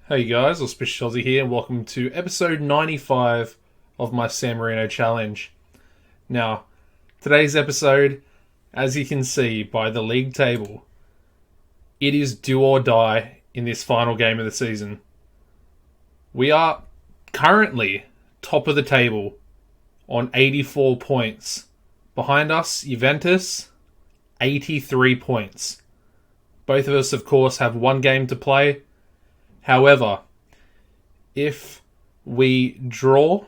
Hey guys, AuspiciousAussie here, and welcome to episode 95 of my San Marino Challenge. Now, today's episode, as you can see by the league table, it is do or die in this final game of the season. We are currently top of the table on 84 points. Behind us, Juventus, 83 points. Both of us, of course, have one game to play. However, if we draw,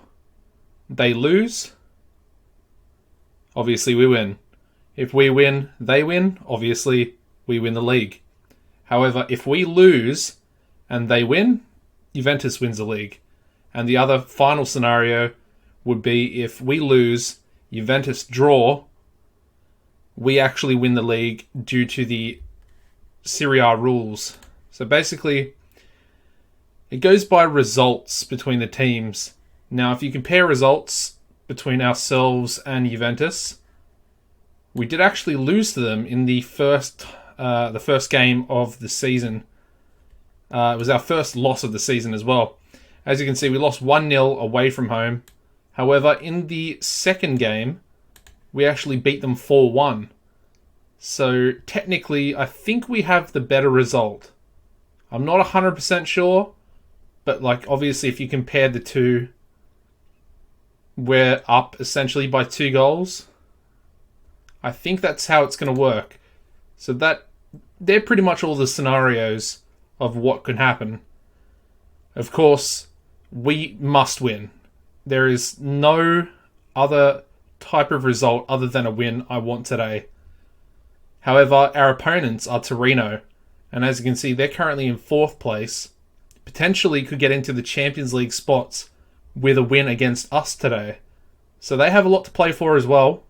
they lose. Obviously, we win. If we win, they win. Obviously, we win the league. However, if we lose and they win, Juventus wins the league. And the other final scenario would be if we lose, Juventus draw, we actually win the league due to the Serie A rules. So basically, it goes by results between the teams. Now, if you compare results between ourselves and Juventus, we did actually lose to them in the first game of the season. It was our first loss of the season as well. As you can see, we lost 1-0 away from home. However, in the second game, we actually beat them 4-1. So, technically, I think we have the better result. I'm not 100% sure. But, obviously, if you compare the two, we're up essentially by 2 goals. I think that's how it's going to work. So they're pretty much all the scenarios of what could happen. Of course, we must win. There is no other type of result other than a win I want today. However, our opponents are Torino. And as you can see, they're currently in 4th place. Potentially could get into the Champions League spots with a win against us today. So they have a lot to play for as well.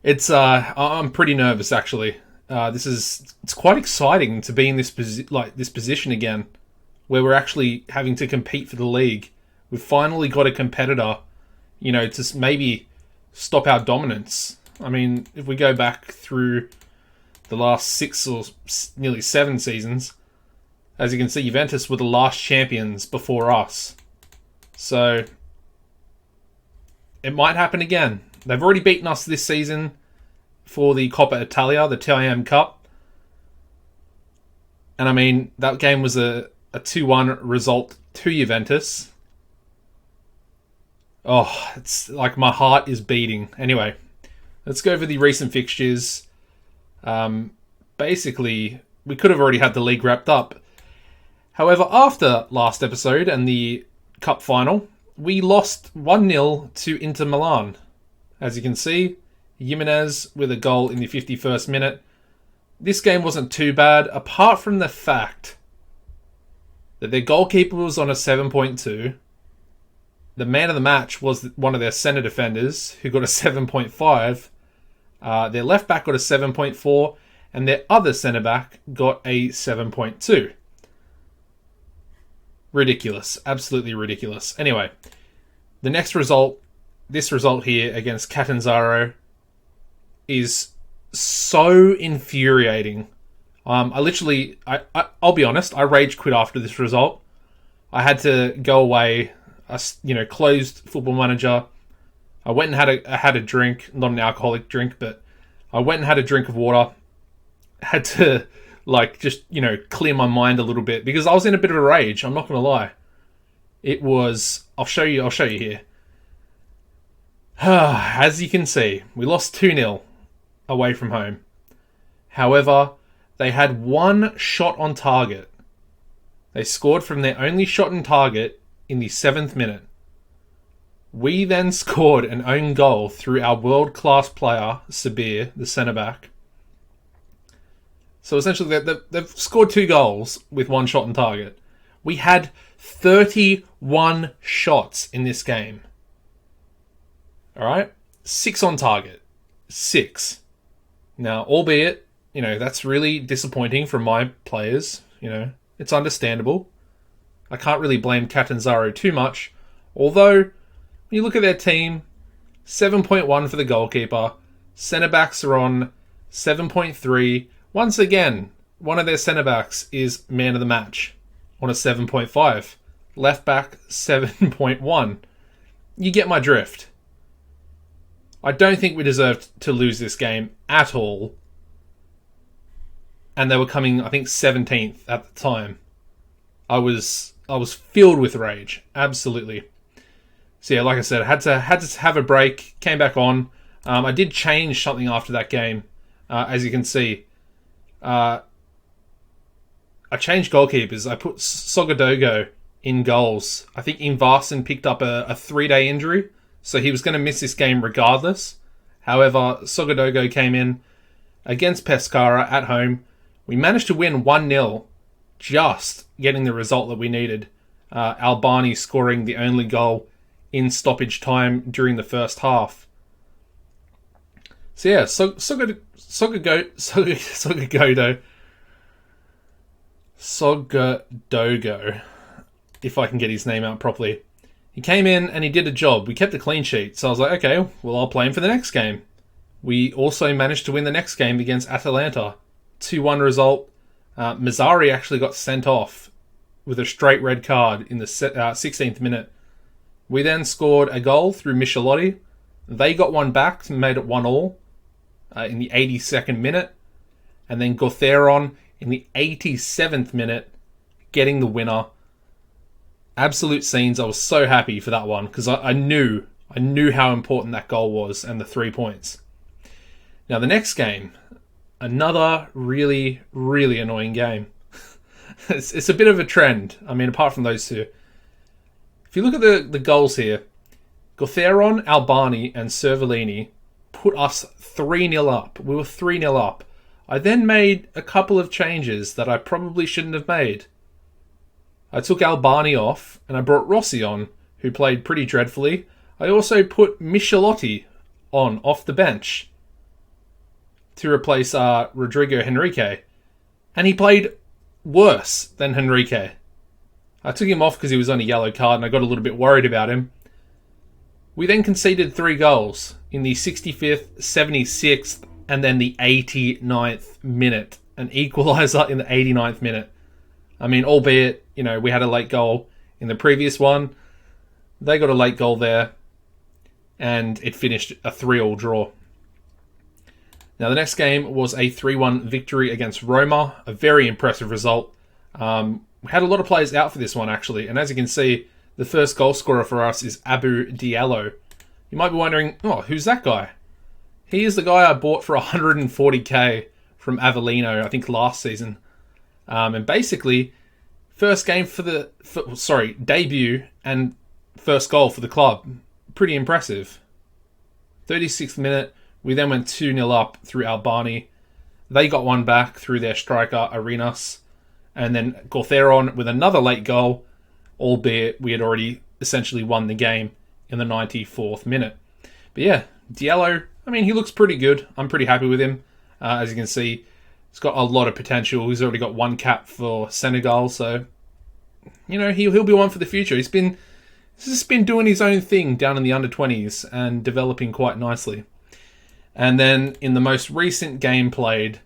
I'm pretty nervous actually. It's quite exciting to be in this position again, where we're actually having to compete for the league. We've finally got a competitor, to maybe stop our dominance. I mean, if we go back through the last 6 or nearly 7 seasons, as you can see, Juventus were the last champions before us. So, it might happen again. They've already beaten us this season for the Coppa Italia, the TIM Cup. And I mean, that game was a 2-1 result to Juventus. Oh, it's like my heart is beating. Anyway, let's go over the recent fixtures. Basically, we could have already had the league wrapped up. However, after last episode and the cup final, we lost 1-0 to Inter Milan. As you can see, Jimenez with a goal in the 51st minute. This game wasn't too bad, apart from the fact that their goalkeeper was on a 7.2. The man of the match was one of their centre defenders, who got a 7.5. Their left back got a 7.4, and their other centre back got a 7.2. Ridiculous. Absolutely ridiculous. Anyway, the next result, this result here against Catanzaro, is so infuriating. I'll be honest, I rage quit after this result. I had to go away, closed Football Manager. I went and had a drink, not an alcoholic drink, but I went and had a drink of water. Had to clear my mind a little bit because I was in a bit of a rage. I'm not going to lie. It was, I'll show you here. As you can see, we lost 2-0 away from home. However, they had 1 shot on target. They scored from their only shot on target in the 7th minute. We then scored an own goal through our world-class player, Sabir, the centre-back. So essentially, they've scored 2 goals with 1 shot on target. We had 31 shots in this game. Alright? 6 on target. 6. Now, albeit, that's really disappointing from my players. It's understandable. I can't really blame Catanzaro too much. Although, when you look at their team, 7.1 for the goalkeeper. Centre-backs are on 7.3. Once again, one of their centre-backs is man of the match. on a 7.5. Left back, 7.1. You get my drift. I don't think we deserved to lose this game at all. And they were coming, I think, 17th at the time. I was filled with rage. Absolutely. So yeah, like I said, I had to have a break. Came back on. I did change something after that game. As you can see. I changed goalkeepers. I put Sogodogo in goals. I think Invarson picked up a 3-day injury, so he was going to miss this game regardless. However, Sogodogo came in against Pescara at home. We managed to win 1-0, just getting the result that we needed. Albani scoring the only goal in stoppage time during the first half. So yeah, Sogodogo, if I can get his name out properly. He came in and he did a job. We kept a clean sheet. So I was like, okay, well, I'll play him for the next game. We also managed to win the next game against Atalanta. 2-1 result. Mazzari actually got sent off with a straight red card in the 16th minute. We then scored a goal through Michelotti. They got one back and made it 1-1 in the 82nd minute. And then Gotheron in the 87th minute, getting the winner. Absolute scenes. I was so happy for that one because I knew how important that goal was and the 3 points. Now the next game, another really, really annoying game. It's a bit of a trend. I mean, apart from those two. If you look at the goals here, Gotheron, Albani, and Cervellini put us 3-0 up. We were 3-0 up. I then made a couple of changes that I probably shouldn't have made. I took Albani off and I brought Rossi on, who played pretty dreadfully. I also put Michelotti on off the bench to replace Rodrigo Henrique. And he played worse than Henrique. I took him off because he was on a yellow card and I got a little bit worried about him. We then conceded 3 goals in the 65th, 76th, and then the 89th minute. An equaliser in the 89th minute. I mean, albeit, we had a late goal in the previous one. They got a late goal there. And it finished a 3-3 draw. Now, the next game was a 3-1 victory against Roma. A very impressive result. We had a lot of players out for this one, actually. And as you can see, the first goal scorer for us is Abu Diallo. You might be wondering, who's that guy? He is the guy I bought for 140k from Avellino, I think last season. And basically, debut and first goal for the club. Pretty impressive. 36th minute, we then went 2-0 up through Albani. They got one back through their striker, Arenas. And then Gotheron with another late goal, albeit we had already essentially won the game in the 94th minute. But yeah, Diallo, he looks pretty good. I'm pretty happy with him. As you can see, he's got a lot of potential. He's already got 1 cap for Senegal, so he'll be one for the future. He's just been doing his own thing down in the under-20s and developing quite nicely. And then in the most recent game played,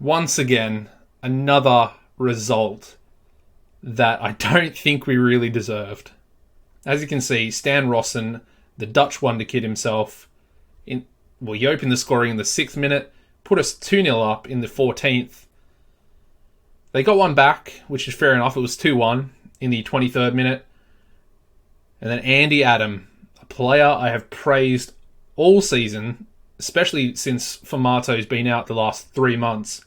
once again, another result that I don't think we really deserved. As you can see, Stan Rossen, the Dutch wonder kid himself, he opened the scoring in the 6th minute, put us 2-0 up in the 14th. They got one back, which is fair enough. It was 2-1 in the 23rd minute. And then Andy Adam, a player I have praised all season, especially since Famato's been out the last 3 months,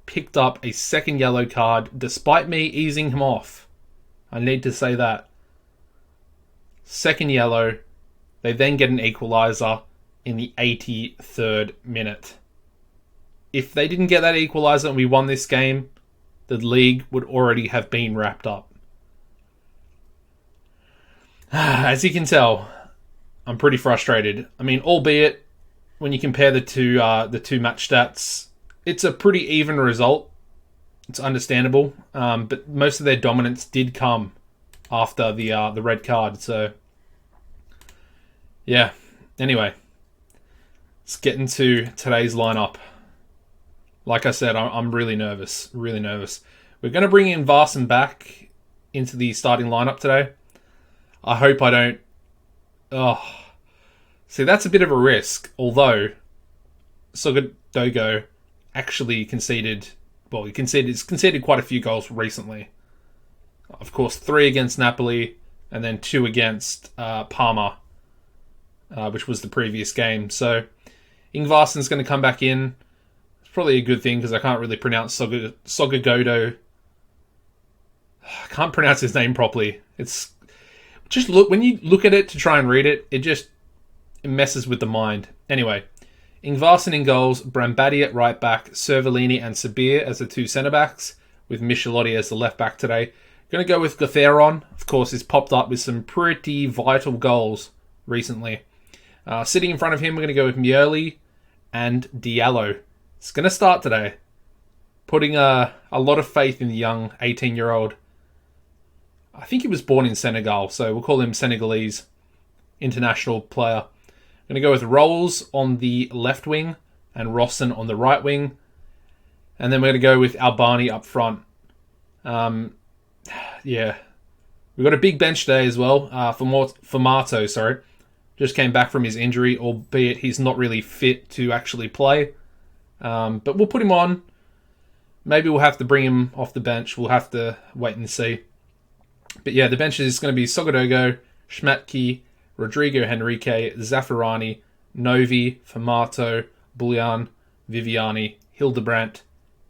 picked up a second yellow card despite me easing him off. I need to say that. Second yellow. They then get an equaliser in the 83rd minute. If they didn't get that equaliser and we won this game, the league would already have been wrapped up. As you can tell, I'm pretty frustrated. Albeit when you compare the two match stats, it's a pretty even result. It's understandable, but most of their dominance did come after the red card. So, yeah. Anyway, let's get into today's lineup. Like I said, I'm really nervous. Really nervous. We're going to bring in Varson back into the starting lineup today. I hope I don't... Oh, see, that's a bit of a risk. Although, Sogodogo actually conceded... Well, he's conceded quite a few goals recently. Of course, 3 against Napoli, and then 2 against Parma, which was the previous game. So, Ingvarsson's going to come back in. It's probably a good thing, because I can't really pronounce Sogodogo. I can't pronounce his name properly. It's just when you look at it to try and read it, it messes with the mind. Anyway, Ingvarsson in goals, Brambati at right back, Cervellini and Sabir as the 2 centre backs, with Michelotti as the left back today. Going to go with Gatheron. Of course, he's popped up with some pretty vital goals recently. Sitting in front of him, we're going to go with Mioli and Diallo. It's going to start today. Putting a lot of faith in the young 18-year-old. I think he was born in Senegal, so we'll call him Senegalese international player. I'm going to go with Rolls on the left wing and Rosson on the right wing. And then we're going to go with Albani up front. Yeah. We've got a big bench today as well. Formato, sorry. Just came back from his injury, albeit he's not really fit to actually play. But we'll put him on. Maybe we'll have to bring him off the bench. We'll have to wait and see. But yeah, the bench is going to be Sogodogo, Schmatke, Rodrigo Henrique, Zaffarani, Novi, Formato, Bullion, Viviani, Hildebrandt,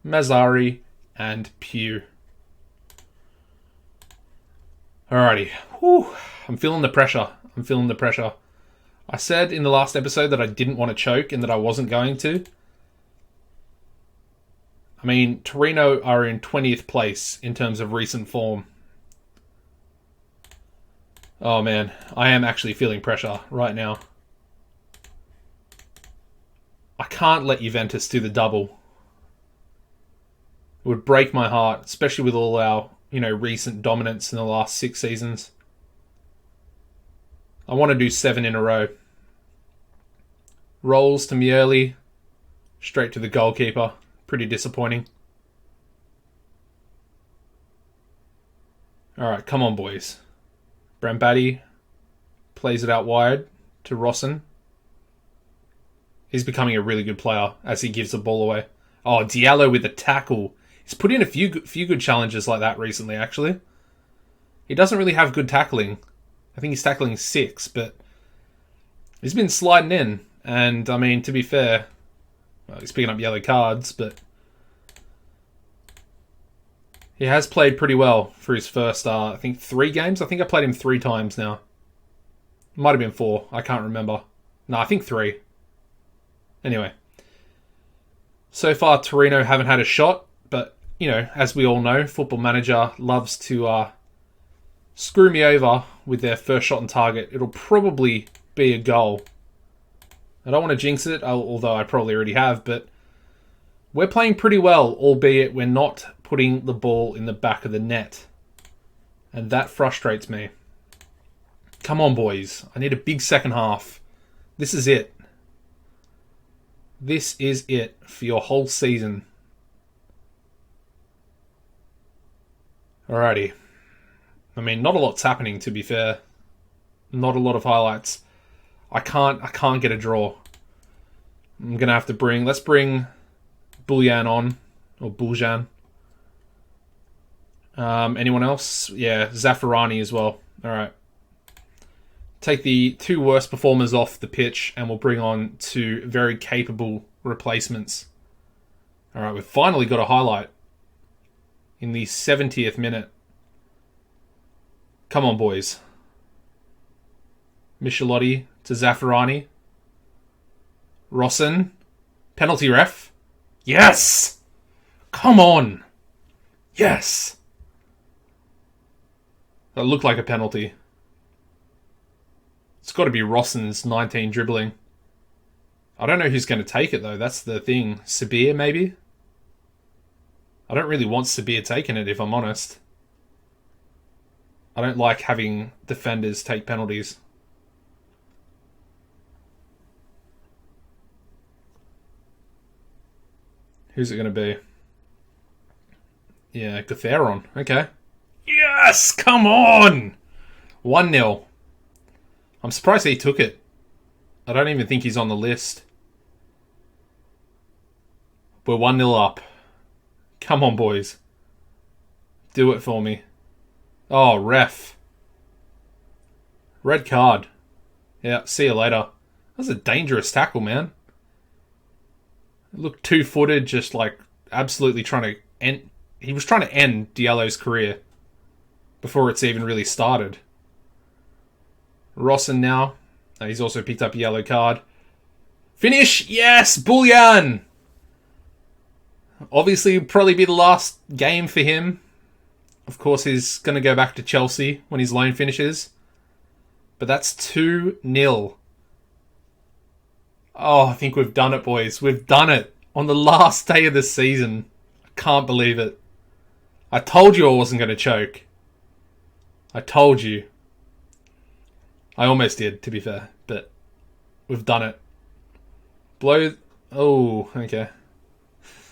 Mazzari, and Pugh. Alrighty. Whew. I'm feeling the pressure. I said in the last episode that I didn't want to choke and that I wasn't going to. I mean, Torino are in 20th place in terms of recent form. Oh man, I am actually feeling pressure right now. I can't let Juventus do the double. It would break my heart, especially with all our, recent dominance in the last 6 seasons. I want to do 7 in a row. Rolls to Miele, straight to the goalkeeper. Pretty disappointing. Alright, come on boys. Brambati plays it out wide to Rosson. He's becoming a really good player as he gives the ball away. Oh, Diallo with the tackle. He's put in a few good challenges like that recently, actually. He doesn't really have good tackling. I think he's tackling 6, but he's been sliding in. And, I mean, to be fair, well, he's picking up yellow cards, but he has played pretty well for his first, I think, 3 games. I think I played him 3 times now. Might have been 4. I can't remember. No, I think 3. Anyway. So far, Torino haven't had a shot. But, as we all know, Football Manager loves to screw me over with their first shot on target. It'll probably be a goal. I don't want to jinx it, although I probably already have. But we're playing pretty well, albeit we're not putting the ball in the back of the net. And that frustrates me. Come on, boys. I need a big second half. This is it. This is it for your whole season. Alrighty. I mean, not a lot's happening, to be fair. Not a lot of highlights. I can't get a draw. I'm going to have to let's bring Bullion on. Or Buljan. Anyone else? Yeah, Zaffarani as well. Alright. Take the 2 worst performers off the pitch and we'll bring on 2 very capable replacements. Alright, we've finally got a highlight. In the 70th minute. Come on, boys. Michelotti to Zaffarani. Rosson. Penalty ref. Yes! Come on! Yes! That looked like a penalty. It's got to be Rosson's 19 dribbling. I don't know who's going to take it, though. That's the thing. Sabir, maybe? I don't really want Sabir taking it, if I'm honest. I don't like having defenders take penalties. Who's it going to be? Yeah, Gutheron. Okay. Yes! Come on! 1-0. I'm surprised he took it. I don't even think he's on the list. We're 1-0 up. Come on, boys. Do it for me. Oh, ref. Red card. Yeah, see you later. That was a dangerous tackle, man. It looked two-footed, just like absolutely trying to end... He was trying to end Diallo's career before it's even really started. Rossen now. He's also picked up a yellow card. Finish! Yes! Bullion! Obviously, it'll probably be the last game for him. Of course, he's going to go back to Chelsea when his loan finishes. But that's 2-0. Oh, I think we've done it, boys. We've done it. On the last day of the season. I can't believe it. I told you I wasn't going to choke. I told you. I almost did, to be fair. But we've done it. Blow... Oh, okay.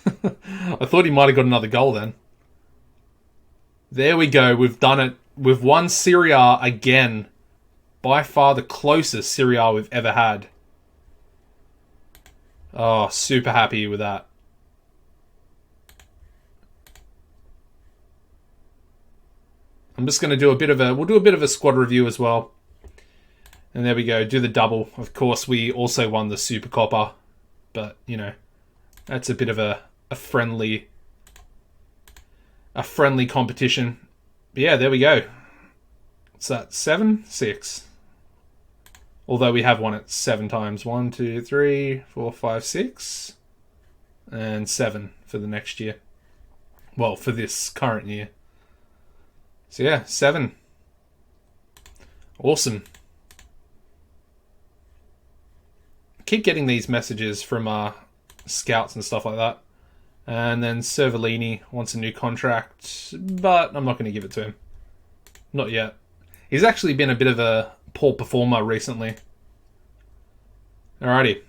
I thought he might have got another goal then. There we go. We've done it. We've won Serie A again. By far the closest Serie A we've ever had. Oh, super happy with that. I'm just going to do a bit of a... We'll do a bit of a squad review as well. And there we go. Do the double. Of course, we also won the Super Coppa. But, you know, that's a bit of a friendly competition. But yeah, there we go. What's that? 7? 6. Although we have won it 7 times. 1, 2, 3, 4, 5, 6. And 7 for the next year. Well, for this current year. So yeah, 7. Awesome. Keep getting these messages from scouts and stuff like that. And then Cervellini wants a new contract, but I'm not going to give it to him. Not yet. He's actually been a bit of a poor performer recently. Alrighty.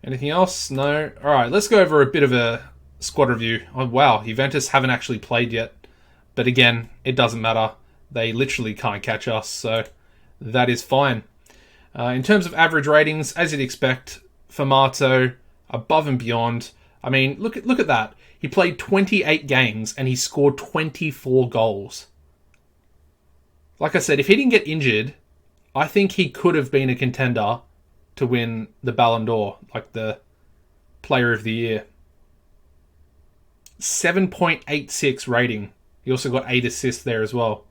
Anything else? No? Alright, let's go over a bit of a squad review. Oh wow, Juventus haven't actually played yet. But again, it doesn't matter. They literally can't catch us, so that is fine. In terms of average ratings, as you'd expect, Formato, above and beyond. I mean, look at that. He played 28 games and he scored 24 goals. Like I said, if he didn't get injured, I think he could have been a contender to win the Ballon d'Or, like the Player of the Year. 7.86 rating. He also got 8 assists there as well.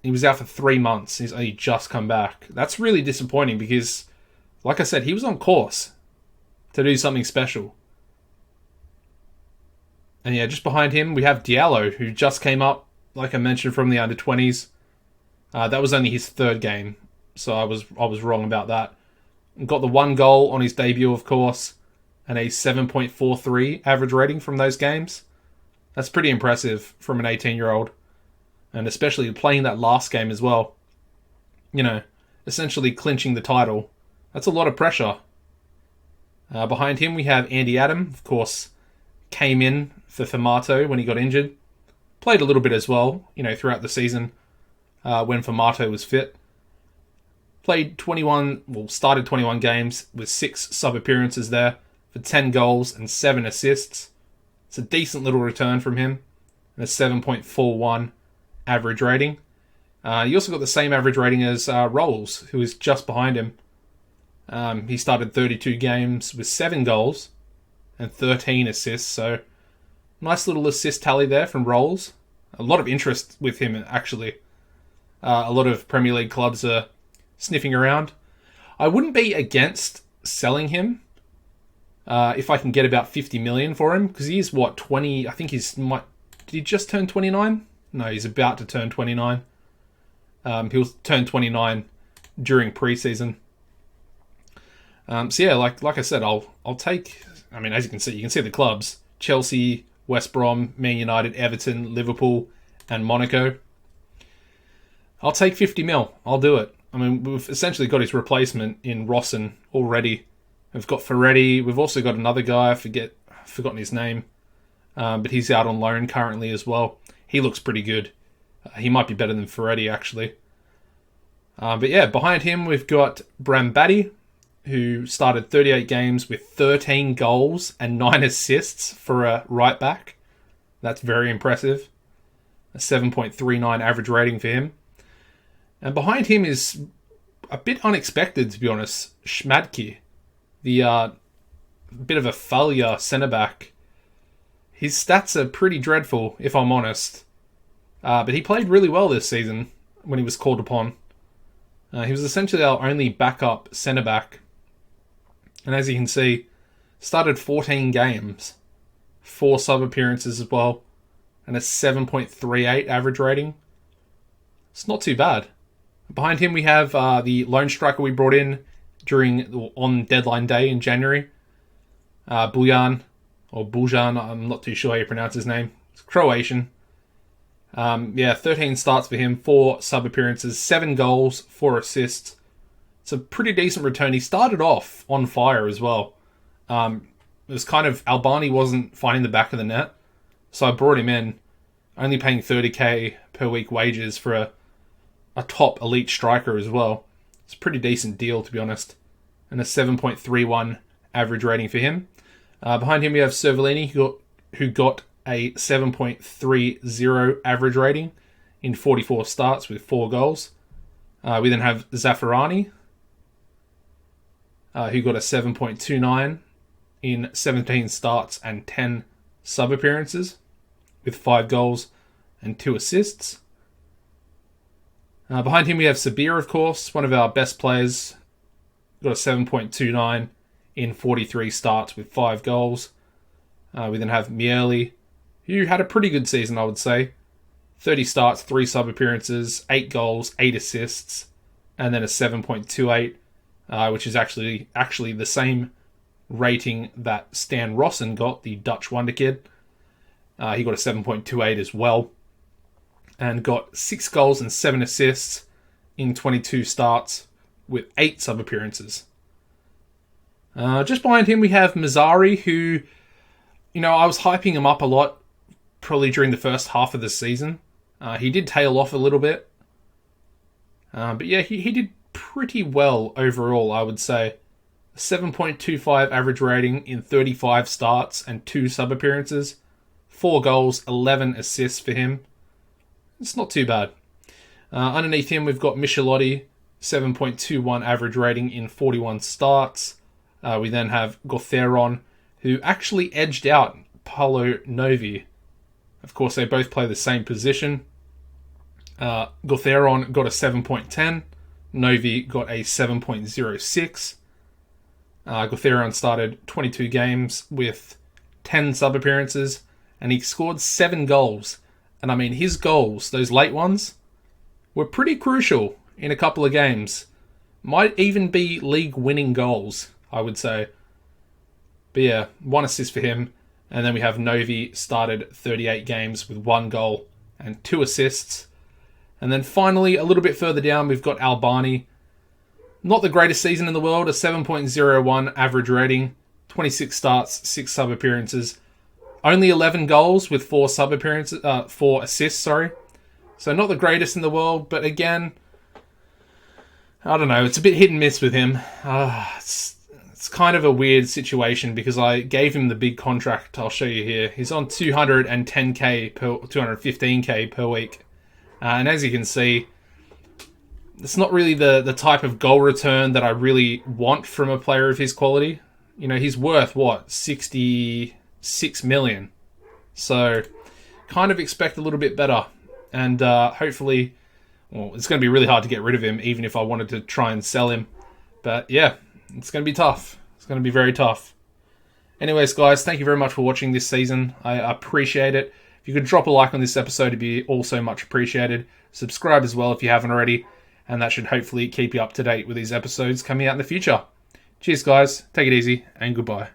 He was out for 3 months. He's only just come back. That's really disappointing because, like I said, he was on course to do something special. And yeah, just behind him, we have Diallo, who just came up, like I mentioned, from the under-20s. That was only his 3rd game, so I was wrong about that. Got the 1 goal on his debut, of course, and a 7.43 average rating from those games. That's pretty impressive from an 18-year-old. And especially playing that last game as well. You know, essentially clinching the title. That's a lot of pressure. Behind him we have Andy Adam, of course, came in for Formato when he got injured. Played a little bit as well, you know, throughout the season when Formato was fit. Started 21 games with 6 sub-appearances there for 10 goals and 7 assists. It's a decent little return from him. And a 7.41 average rating. He also got the same average rating as Rolls, who is just behind him. He started 32 games with 7 goals and 13 assists, so nice little assist tally there from Rolls. A lot of interest with him, actually. A lot of Premier League clubs are sniffing around. I wouldn't be against selling him if I can get about 50 million for him, because he's, 20... I think did he just turn 29? No, he's about to turn 29. He'll turn 29 during preseason. So yeah, like I said, I'll take... I mean, as you can see the clubs. Chelsea, West Brom, Man United, Everton, Liverpool, and Monaco. I'll take 50 mil. I'll do it. I mean, we've essentially got his replacement in Rossen already. We've got Ferretti. We've also got another guy. I've forgotten his name. but he's out on loan currently as well. He looks pretty good. He might be better than Ferretti, actually. But yeah, behind him we've got Brambati, who started 38 games with 13 goals and 9 assists for a right back. That's very impressive. A 7.39 average rating for him. And behind him is a bit unexpected, to be honest, Schmadtke, the bit of a failure centre-back. His stats are pretty dreadful, if I'm honest. But he played really well this season when he was called upon. He was essentially our only backup centre-back. And as you can see, started 14 games, 4 sub-appearances as well, and a 7.38 average rating. It's not too bad. Behind him we have the lone striker we brought in on deadline day in January. Bujan, I'm not too sure how you pronounce his name. It's Croatian. 13 starts for him, 4 sub-appearances, 7 goals, 4 assists. It's a pretty decent return. He started off on fire as well. It was kind of, Albani wasn't finding the back of the net, so I brought him in, only paying 30k per week wages for a top elite striker as well. It's a pretty decent deal, to be honest. And a 7.31 average rating for him. Behind him we have Cervellini, who got a 7.30 average rating in 44 starts with 4 goals. We then have Zaffarani, who got a 7.29 in 17 starts and 10 sub-appearances with 5 goals and 2 assists. Behind him we have Sabir, of course, one of our best players. Got a 7.29 in 43 starts with 5 goals. We then have Miele, who had a pretty good season, I would say. 30 starts, 3 sub-appearances, 8 goals, 8 assists, and then a 7.28, which is actually the same rating that Stan Rossen got, the Dutch wonder kid. He got a 7.28 as well, and got 6 goals and 7 assists in 22 starts with 8 sub-appearances. Just behind him we have Mazzari, who, I was hyping him up a lot probably during the first half of the season. He did tail off a little bit. But yeah, he did pretty well overall, I would say. 7.25 average rating in 35 starts and 2 sub-appearances. 4 goals, 11 assists for him. It's not too bad. Underneath him, we've got Michelotti, 7.21 average rating in 41 starts. We then have Gotheron, who actually edged out Paolo Novi. Of course, they both play the same position. Gotheron got a 7.10. Novi got a 7.06. Gotheron started 22 games with 10 sub-appearances, and he scored 7 goals. And I mean, his goals, those late ones, were pretty crucial in a couple of games. Might even be league-winning goals, I would say. But yeah, 1 assist for him. And then we have Novi, started 38 games with 1 goal and 2 assists. And then finally, a little bit further down, we've got Albani. Not the greatest season in the world, a 7.01 average rating, 26 starts, 6 sub-appearances. Only 11 goals with 4 assists, sorry. So not the greatest in the world, but again, I don't know, it's a bit hit and miss with him. It's kind of a weird situation because I gave him the big contract. I'll show you here. He's on 215k per week. And as you can see, it's not really the type of goal return that I really want from a player of his quality. He's worth, 66 million. So, kind of expect a little bit better. And hopefully, it's going to be really hard to get rid of him, even if I wanted to try and sell him. But yeah, it's going to be tough. It's going to be very tough. Anyways, guys, thank you very much for watching this season. I appreciate it. If you could drop a like on this episode, it'd be also much appreciated. Subscribe as well if you haven't already. And that should hopefully keep you up to date with these episodes coming out in the future. Cheers, guys. Take it easy, and goodbye.